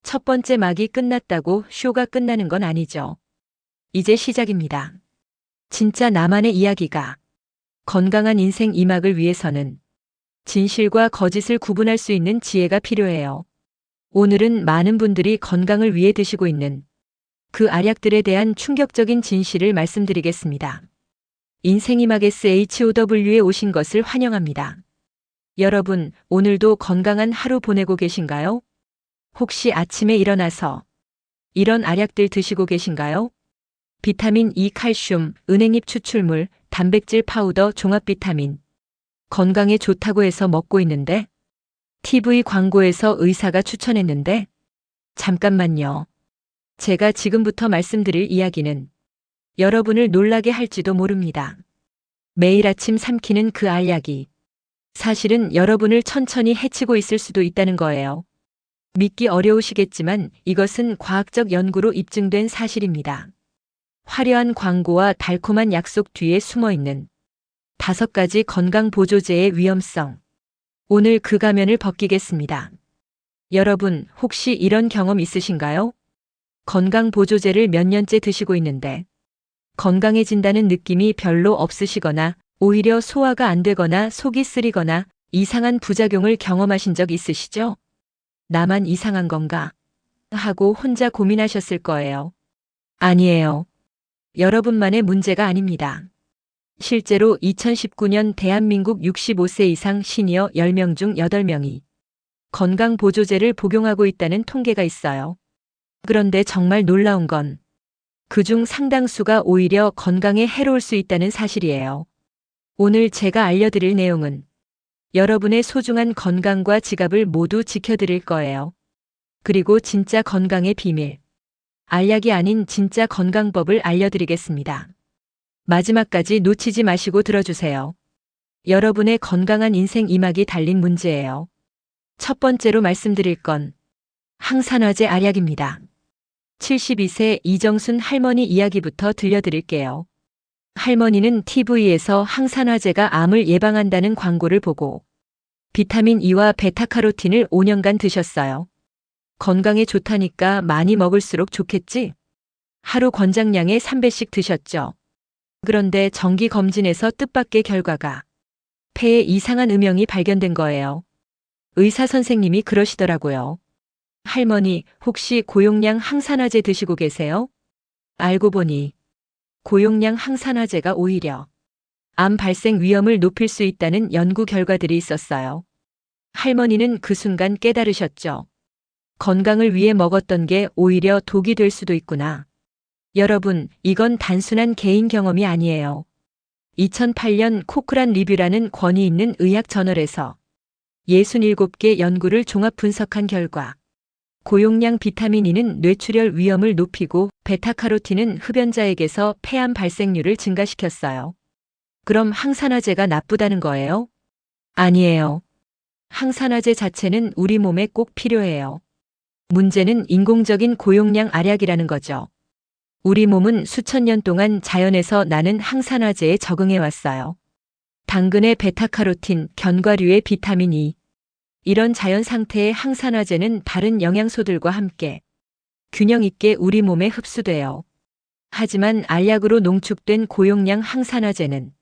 첫 번째 막이 끝났다고 쇼가 끝나는 건 아니죠. 이제 시작입니다. 진짜 나만의 이야기가. 건강한 인생 2막을 위해서는 진실과 거짓을 구분할 수 있는 지혜가 필요해요. 오늘은 많은 분들이 건강을 위해 드시고 있는 그 알약들에 대한 충격적인 진실을 말씀드리겠습니다. 인생 2막 SHOW에 오신 것을 환영합니다. 여러분, 오늘도 건강한 하루 보내고 계신가요? 혹시 아침에 일어나서 이런 알약들 드시고 계신가요? 비타민 E, 칼슘, 은행잎 추출물, 단백질 파우더, 종합 비타민. 건강에 좋다고 해서 먹고 있는데, TV 광고에서 의사가 추천했는데, 잠깐만요. 제가 지금부터 말씀드릴 이야기는 여러분을 놀라게 할지도 모릅니다. 매일 아침 삼키는 그 알약이 사실은 여러분을 천천히 해치고 있을 수도 있다는 거예요. 믿기 어려우시겠지만 이것은 과학적 연구로 입증된 사실입니다. 화려한 광고와 달콤한 약속 뒤에 숨어있는 5가지 건강 보조제의 위험성. 오늘 그 가면을 벗기겠습니다. 여러분, 혹시 이런 경험 있으신가요? 건강 보조제를 몇 년째 드시고 있는데 건강해진다는 느낌이 별로 없으시거나 오히려 소화가 안 되거나 속이 쓰리거나 이상한 부작용을 경험하신 적 있으시죠? 나만 이상한 건가? 하고 혼자 고민하셨을 거예요. 아니에요. 여러분만의 문제가 아닙니다. 실제로 2019년 대한민국 65세 이상 시니어 10명 중 8명이 건강보조제를 복용하고 있다는 통계가 있어요. 그런데 정말 놀라운 건 그중 상당수가 오히려 건강에 해로울 수 있다는 사실이에요. 오늘 제가 알려드릴 내용은 여러분의 소중한 건강과 지갑을 모두 지켜드릴 거예요. 그리고 진짜 건강의 비밀, 알약이 아닌 진짜 건강법을 알려드리겠습니다. 마지막까지 놓치지 마시고 들어주세요. 여러분의 건강한 인생 2막이 달린 문제예요. 첫 번째로 말씀드릴 건 항산화제 알약입니다. 72세 이정순 할머니 이야기부터 들려드릴게요. 할머니는 TV에서 항산화제가 암을 예방한다는 광고를 보고 비타민 E와 베타카로틴을 5년간 드셨어요. 건강에 좋다니까 많이 먹을수록 좋겠지? 하루 권장량의 3배씩 드셨죠. 그런데 정기 검진에서 뜻밖의 결과가 폐에 이상한 음영이 발견된 거예요. 의사 선생님이 그러시더라고요. 할머니, 혹시 고용량 항산화제 드시고 계세요? 알고 보니 고용량 항산화제가 오히려 암 발생 위험을 높일 수 있다는 연구 결과들이 있었어요. 할머니는 그 순간 깨달으셨죠. 건강을 위해 먹었던 게 오히려 독이 될 수도 있구나. 여러분, 이건 단순한 개인 경험이 아니에요. 2008년 코크란 리뷰라는 권위 있는 의학 저널에서 67개 연구를 종합 분석한 결과 고용량 비타민 E는 뇌출혈 위험을 높이고 베타카로틴은 흡연자에게서 폐암 발생률을 증가시켰어요. 그럼 항산화제가 나쁘다는 거예요? 아니에요. 항산화제 자체는 우리 몸에 꼭 필요해요. 문제는 인공적인 고용량 알약이라는 거죠. 우리 몸은 수천 년 동안 자연에서 나는 항산화제에 적응해 왔어요. 당근의 베타카로틴, 견과류의 비타민 E. 이런 자연 상태의 항산화제는 다른 영양소들과 함께 균형 있게 우리 몸에 흡수돼요. 하지만 알약으로 농축된 고용량 항산화제는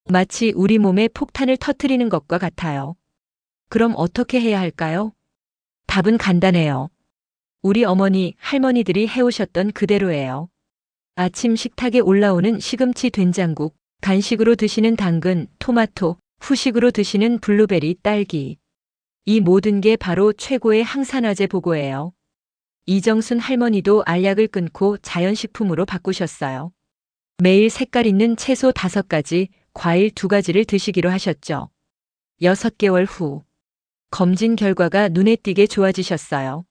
마치 우리 몸에 폭탄을 터뜨리는 것과 같아요. 그럼 어떻게 해야 할까요? 답은 간단해요. 우리 어머니, 할머니들이 해오셨던 그대로예요. 아침 식탁에 올라오는 시금치 된장국, 간식으로 드시는 당근, 토마토, 후식으로 드시는 블루베리, 딸기. 이 모든 게 바로 최고의 항산화제 보고예요. 이정순 할머니도 알약을 끊고 자연식품으로 바꾸셨어요. 매일 색깔 있는 채소 5가지, 과일 2가지를 드시기로 하셨죠. 6개월 후 검진 결과가 눈에 띄게 좋아지셨어요.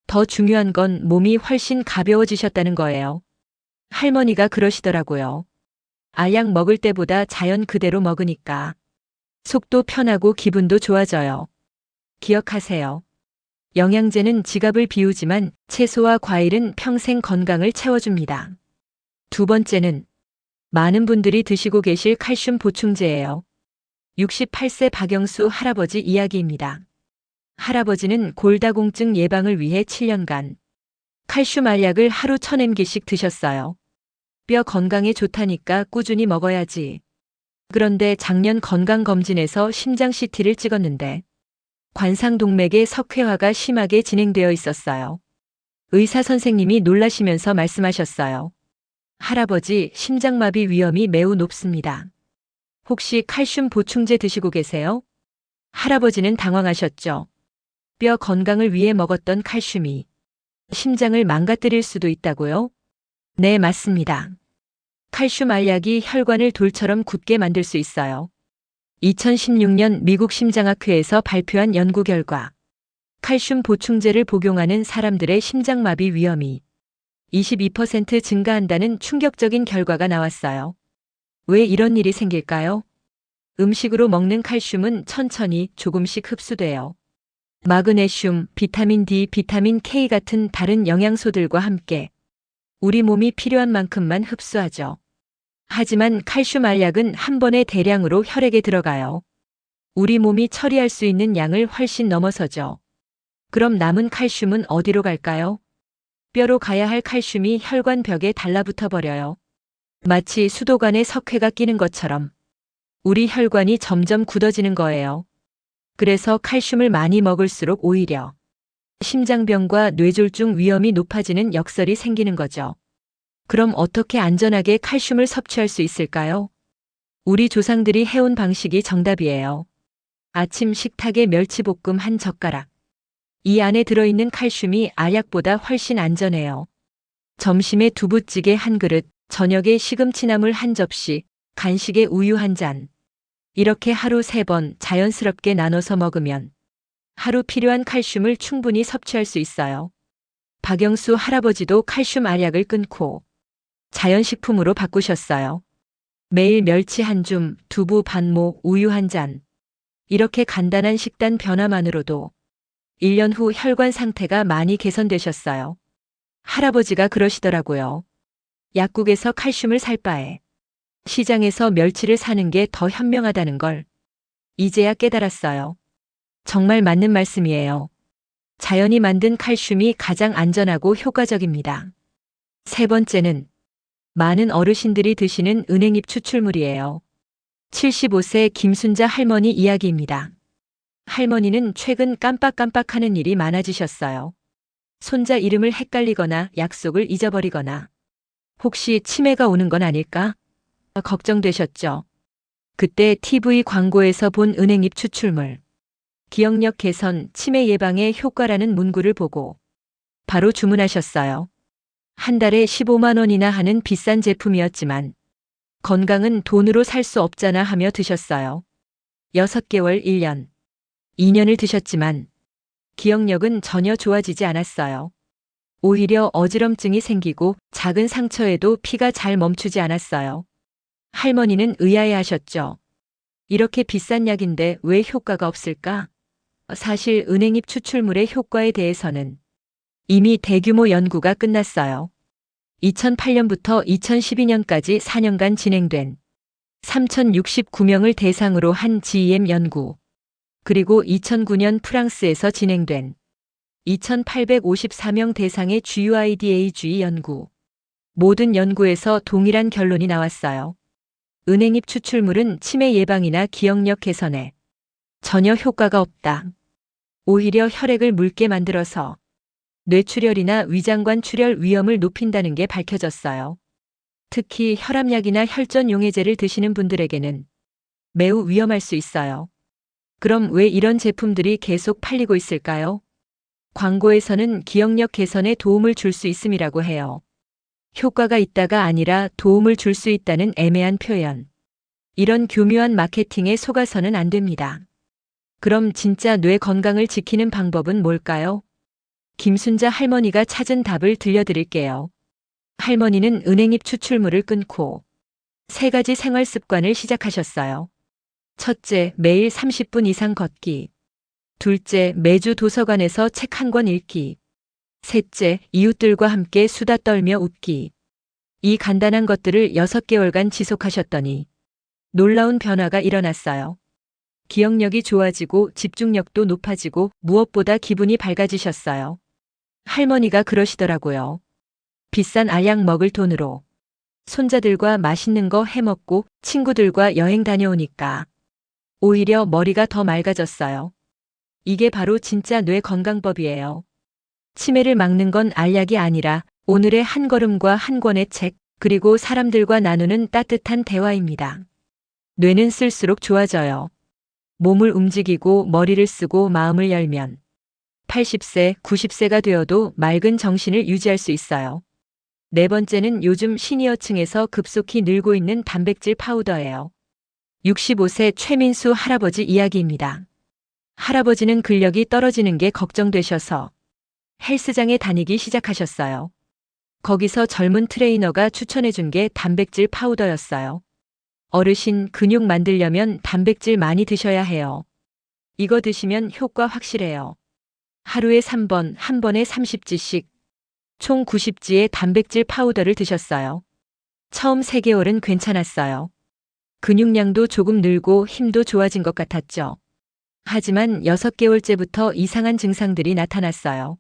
더 중요한 건 몸이 훨씬 가벼워지셨다는 거예요. 할머니가 그러시더라고요. 알약 먹을 때보다 자연 그대로 먹으니까 속도 편하고 기분도 좋아져요. 기억하세요. 영양제는 지갑을 비우지만 채소와 과일은 평생 건강을 채워줍니다. 두 번째는 많은 분들이 드시고 계실 칼슘 보충제예요. 68세 박영수 할아버지 이야기입니다. 할아버지는 골다공증 예방을 위해 7년간 칼슘 알약을 하루 1000mg씩 드셨어요. 뼈 건강에 좋다니까 꾸준히 먹어야지. 그런데 작년 건강검진에서 심장 CT를 찍었는데 관상동맥에 석회화가 심하게 진행되어 있었어요. 의사 선생님이 놀라시면서 말씀하셨어요. 할아버지, 심장마비 위험이 매우 높습니다. 혹시 칼슘 보충제 드시고 계세요? 할아버지는 당황하셨죠. 뼈 건강을 위해 먹었던 칼슘이 심장을 망가뜨릴 수도 있다고요? 네, 맞습니다. 칼슘 알약이 혈관을 돌처럼 굳게 만들 수 있어요. 2016년 미국 심장학회에서 발표한 연구 결과 칼슘 보충제를 복용하는 사람들의 심장마비 위험이 22% 증가한다는 충격적인 결과가 나왔어요. 왜 이런 일이 생길까요? 음식으로 먹는 칼슘은 천천히 조금씩 흡수돼요. 마그네슘, 비타민 D, 비타민 K 같은 다른 영양소들과 함께 우리 몸이 필요한 만큼만 흡수하죠. 하지만 칼슘 알약은 한 번에 대량으로 혈액에 들어가요. 우리 몸이 처리할 수 있는 양을 훨씬 넘어서죠. 그럼 남은 칼슘은 어디로 갈까요? 뼈로 가야 할 칼슘이 혈관 벽에 달라붙어 버려요. 마치 수도관에 석회가 끼는 것처럼 우리 혈관이 점점 굳어지는 거예요. 그래서 칼슘을 많이 먹을수록 오히려 심장병과 뇌졸중 위험이 높아지는 역설이 생기는 거죠. 그럼 어떻게 안전하게 칼슘을 섭취할 수 있을까요? 우리 조상들이 해온 방식이 정답이에요. 아침 식탁에 멸치볶음 한 젓가락. 이 안에 들어있는 칼슘이 알약보다 훨씬 안전해요. 점심에 두부찌개 한 그릇, 저녁에 시금치나물 한 접시, 간식에 우유 한 잔. 이렇게 하루 3번 자연스럽게 나눠서 먹으면 하루 필요한 칼슘을 충분히 섭취할 수 있어요. 박영수 할아버지도 칼슘 알약을 끊고 자연식품으로 바꾸셨어요. 매일 멸치 한 줌, 두부 반모, 우유 한 잔. 이렇게 간단한 식단 변화만으로도 1년 후 혈관 상태가 많이 개선되셨어요. 할아버지가 그러시더라고요. 약국에서 칼슘을 살 바에 시장에서 멸치를 사는 게 더 현명하다는 걸 이제야 깨달았어요. 정말 맞는 말씀이에요. 자연이 만든 칼슘이 가장 안전하고 효과적입니다. 세 번째는 많은 어르신들이 드시는 은행잎 추출물이에요. 75세 김순자 할머니 이야기입니다. 할머니는 최근 깜빡깜빡하는 일이 많아지셨어요. 손자 이름을 헷갈리거나 약속을 잊어버리거나 혹시 치매가 오는 건 아닐까? 걱정되셨죠. 그때 TV 광고에서 본 은행잎 추출물. 기억력 개선, 치매 예방에 효과라는 문구를 보고 바로 주문하셨어요. 한 달에 15만 원이나 하는 비싼 제품이었지만 건강은 돈으로 살 수 없잖아 하며 드셨어요. 6개월, 1년, 2년을 드셨지만 기억력은 전혀 좋아지지 않았어요. 오히려 어지럼증이 생기고 작은 상처에도 피가 잘 멈추지 않았어요. 할머니는 의아해하셨죠. 이렇게 비싼 약인데 왜 효과가 없을까? 사실 은행잎 추출물의 효과에 대해서는 이미 대규모 연구가 끝났어요. 2008년부터 2012년까지 4년간 진행된 3069명을 대상으로 한 GEM 연구, 그리고 2009년 프랑스에서 진행된 2854명 대상의 GUIDAG 연구. 모든 연구에서 동일한 결론이 나왔어요. 은행잎 추출물은 치매 예방이나 기억력 개선에 전혀 효과가 없다. 오히려 혈액을 묽게 만들어서 뇌출혈이나 위장관 출혈 위험을 높인다는 게 밝혀졌어요. 특히 혈압약이나 혈전용해제를 드시는 분들에게는 매우 위험할 수 있어요. 그럼 왜 이런 제품들이 계속 팔리고 있을까요? 광고에서는 기억력 개선에 도움을 줄 수 있음이라고 해요. 효과가 있다가 아니라 도움을 줄 수 있다는 애매한 표현. 이런 교묘한 마케팅에 속아서는 안 됩니다. 그럼 진짜 뇌 건강을 지키는 방법은 뭘까요? 김순자 할머니가 찾은 답을 들려드릴게요. 할머니는 은행잎 추출물을 끊고 3가지 생활 습관을 시작하셨어요. 첫째, 매일 30분 이상 걷기. 둘째, 매주 도서관에서 책 한 권 읽기. 셋째, 이웃들과 함께 수다 떨며 웃기. 이 간단한 것들을 6개월간 지속하셨더니 놀라운 변화가 일어났어요. 기억력이 좋아지고 집중력도 높아지고 무엇보다 기분이 밝아지셨어요. 할머니가 그러시더라고요. 비싼 알약 먹을 돈으로 손자들과 맛있는 거 해먹고 친구들과 여행 다녀오니까 오히려 머리가 더 맑아졌어요. 이게 바로 진짜 뇌 건강법이에요. 치매를 막는 건 알약이 아니라 오늘의 한 걸음과 한 권의 책, 그리고 사람들과 나누는 따뜻한 대화입니다. 뇌는 쓸수록 좋아져요. 몸을 움직이고 머리를 쓰고 마음을 열면 80세, 90세가 되어도 맑은 정신을 유지할 수 있어요. 네 번째는 요즘 시니어층에서 급속히 늘고 있는 단백질 파우더예요. 65세 최민수 할아버지 이야기입니다. 할아버지는 근력이 떨어지는 게 걱정되셔서 헬스장에 다니기 시작하셨어요. 거기서 젊은 트레이너가 추천해준 게 단백질 파우더였어요. 어르신 근육 만들려면 단백질 많이 드셔야 해요. 이거 드시면 효과 확실해요. 하루에 3번, 한 번에 30g씩, 총 90g의 단백질 파우더를 드셨어요. 처음 3개월은 괜찮았어요. 근육량도 조금 늘고 힘도 좋아진 것 같았죠. 하지만 6개월째부터 이상한 증상들이 나타났어요.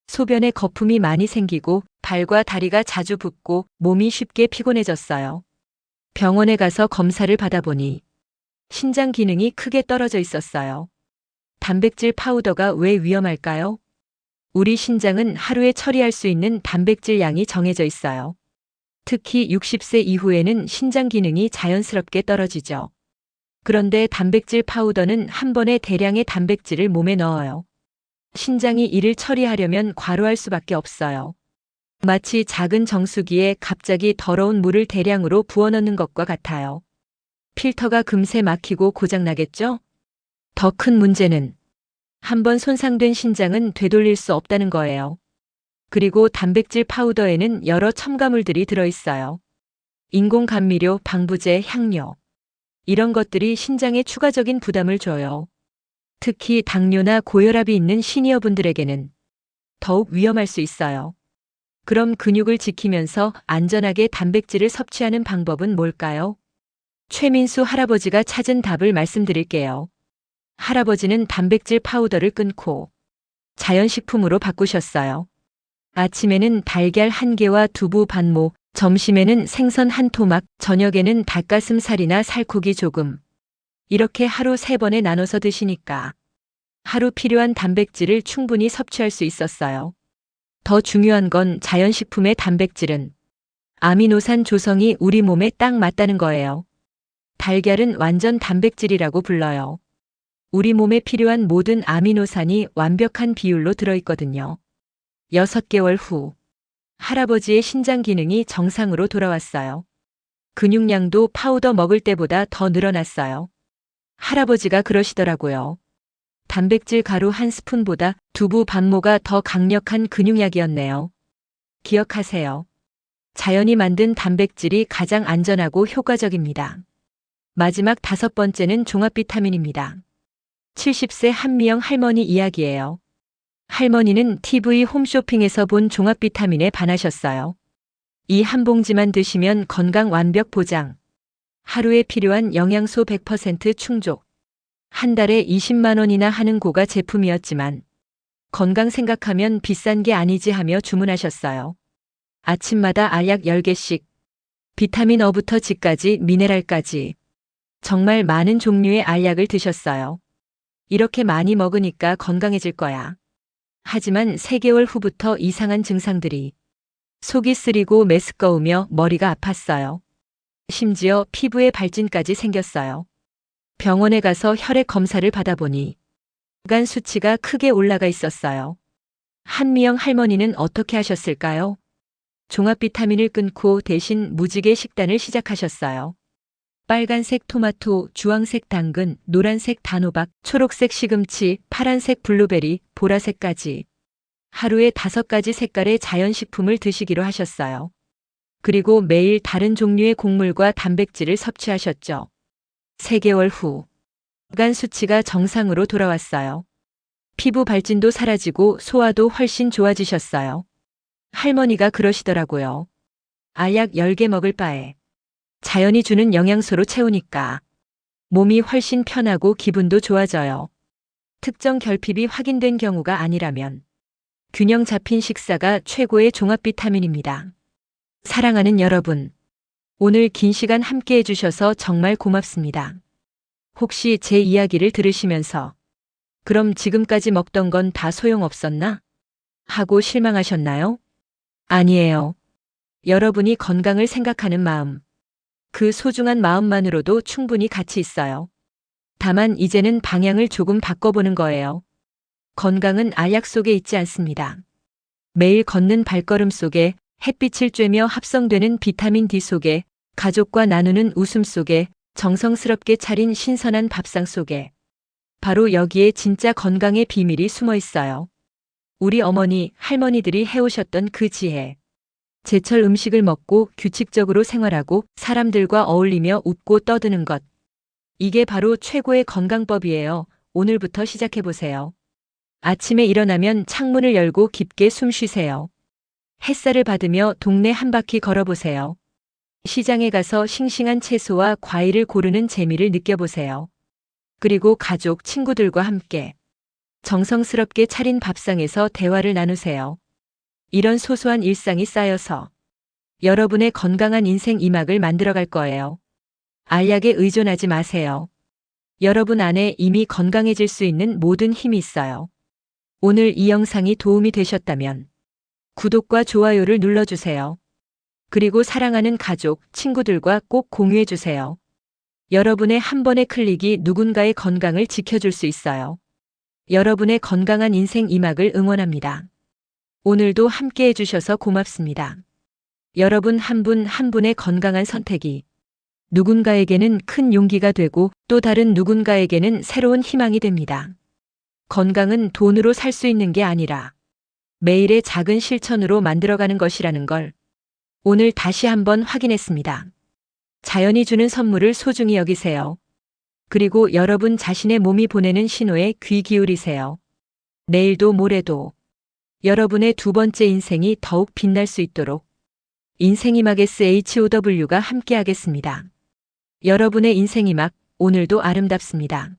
소변에 거품이 많이 생기고 발과 다리가 자주 붓고 몸이 쉽게 피곤해졌어요. 병원에 가서 검사를 받아보니 신장 기능이 크게 떨어져 있었어요. 단백질 파우더가 왜 위험할까요? 우리 신장은 하루에 처리할 수 있는 단백질 양이 정해져 있어요. 특히 60세 이후에는 신장 기능이 자연스럽게 떨어지죠. 그런데 단백질 파우더는 한 번에 대량의 단백질을 몸에 넣어요. 신장이 이를 처리하려면 과로할 수밖에 없어요. 마치 작은 정수기에 갑자기 더러운 물을 대량으로 부어넣는 것과 같아요. 필터가 금세 막히고 고장나겠죠? 더 큰 문제는 한번 손상된 신장은 되돌릴 수 없다는 거예요. 그리고 단백질 파우더에는 여러 첨가물들이 들어있어요. 인공 감미료, 방부제, 향료. 이런 것들이 신장에 추가적인 부담을 줘요. 특히 당뇨나 고혈압이 있는 시니어분들에게는 더욱 위험할 수 있어요. 그럼 근육을 지키면서 안전하게 단백질을 섭취하는 방법은 뭘까요? 최민수 할아버지가 찾은 답을 말씀드릴게요. 할아버지는 단백질 파우더를 끊고 자연식품으로 바꾸셨어요. 아침에는 달걀 1개와 두부 반모, 점심에는 생선 1토막, 저녁에는 닭가슴살이나 살코기 조금. 이렇게 하루 3번에 나눠서 드시니까 하루 필요한 단백질을 충분히 섭취할 수 있었어요. 더 중요한 건 자연식품의 단백질은 아미노산 조성이 우리 몸에 딱 맞다는 거예요. 달걀은 완전 단백질이라고 불러요. 우리 몸에 필요한 모든 아미노산이 완벽한 비율로 들어있거든요. 6개월 후, 할아버지의 신장 기능이 정상으로 돌아왔어요. 근육량도 파우더 먹을 때보다 더 늘어났어요. 할아버지가 그러시더라고요. 단백질 가루 1스푼보다 두부 반모가 더 강력한 근육약이었네요. 기억하세요. 자연이 만든 단백질이 가장 안전하고 효과적입니다. 마지막 5번째는 종합 비타민입니다. 70세 한미영 할머니 이야기예요. 할머니는 TV 홈쇼핑에서 본 종합 비타민에 반하셨어요. 이 한 봉지만 드시면 건강 완벽 보장. 하루에 필요한 영양소 100% 충족. 한 달에 20만 원이나 하는 고가 제품이었지만 건강 생각하면 비싼 게 아니지 하며 주문하셨어요. 아침마다 알약 10개씩, 비타민 어부터 G까지 미네랄까지 정말 많은 종류의 알약을 드셨어요. 이렇게 많이 먹으니까 건강해질 거야. 하지만 3개월 후부터 이상한 증상들이 속이 쓰리고 메스꺼우며 머리가 아팠어요. 심지어 피부에 발진까지 생겼어요. 병원에 가서 혈액 검사를 받아보니 간 수치가 크게 올라가 있었어요. 한미영 할머니는 어떻게 하셨을까요? 종합 비타민을 끊고 대신 무지개 식단을 시작하셨어요. 빨간색 토마토, 주황색 당근, 노란색 단호박, 초록색 시금치, 파란색 블루베리, 보라색까지 하루에 5가지 색깔의 자연식품을 드시기로 하셨어요. 그리고 매일 다른 종류의 곡물과 단백질을 섭취하셨죠. 3개월 후, 간 수치가 정상으로 돌아왔어요. 피부 발진도 사라지고 소화도 훨씬 좋아지셨어요. 할머니가 그러시더라고요. 알약 10개 먹을 바에 자연이 주는 영양소로 채우니까 몸이 훨씬 편하고 기분도 좋아져요. 특정 결핍이 확인된 경우가 아니라면 균형 잡힌 식사가 최고의 종합 비타민입니다. 사랑하는 여러분, 오늘 긴 시간 함께 해주셔서 정말 고맙습니다. 혹시 제 이야기를 들으시면서 그럼 지금까지 먹던 건 다 소용없었나? 하고 실망하셨나요? 아니에요. 여러분이 건강을 생각하는 마음, 그 소중한 마음만으로도 충분히 가치 있어요. 다만 이제는 방향을 조금 바꿔보는 거예요. 건강은 알약 속에 있지 않습니다. 매일 걷는 발걸음 속에, 햇빛을 쬐며 합성되는 비타민 D 속에, 가족과 나누는 웃음 속에, 정성스럽게 차린 신선한 밥상 속에, 바로 여기에 진짜 건강의 비밀이 숨어 있어요. 우리 어머니, 할머니들이 해오셨던 그 지혜. 제철 음식을 먹고 규칙적으로 생활하고 사람들과 어울리며 웃고 떠드는 것. 이게 바로 최고의 건강법이에요. 오늘부터 시작해보세요. 아침에 일어나면 창문을 열고 깊게 숨 쉬세요. 햇살을 받으며 동네 한 바퀴 걸어보세요. 시장에 가서 싱싱한 채소와 과일을 고르는 재미를 느껴보세요. 그리고 가족, 친구들과 함께 정성스럽게 차린 밥상에서 대화를 나누세요. 이런 소소한 일상이 쌓여서 여러분의 건강한 인생 이막을 만들어갈 거예요. 알약에 의존하지 마세요. 여러분 안에 이미 건강해질 수 있는 모든 힘이 있어요. 오늘 이 영상이 도움이 되셨다면 구독과 좋아요를 눌러주세요. 그리고 사랑하는 가족, 친구들과 꼭 공유해주세요. 여러분의 한 번의 클릭이 누군가의 건강을 지켜줄 수 있어요. 여러분의 건강한 인생 이막을 응원합니다. 오늘도 함께 해주셔서 고맙습니다. 여러분 한 분 한 분의 건강한 선택이 누군가에게는 큰 용기가 되고 또 다른 누군가에게는 새로운 희망이 됩니다. 건강은 돈으로 살 수 있는 게 아니라 매일의 작은 실천으로 만들어가는 것이라는 걸 오늘 다시 한번 확인했습니다. 자연이 주는 선물을 소중히 여기세요. 그리고 여러분 자신의 몸이 보내는 신호에 귀 기울이세요. 내일도 모레도 여러분의 두 번째 인생이 더욱 빛날 수 있도록 인생이막 SHOW가 함께하겠습니다. 여러분의 인생이막 오늘도 아름답습니다.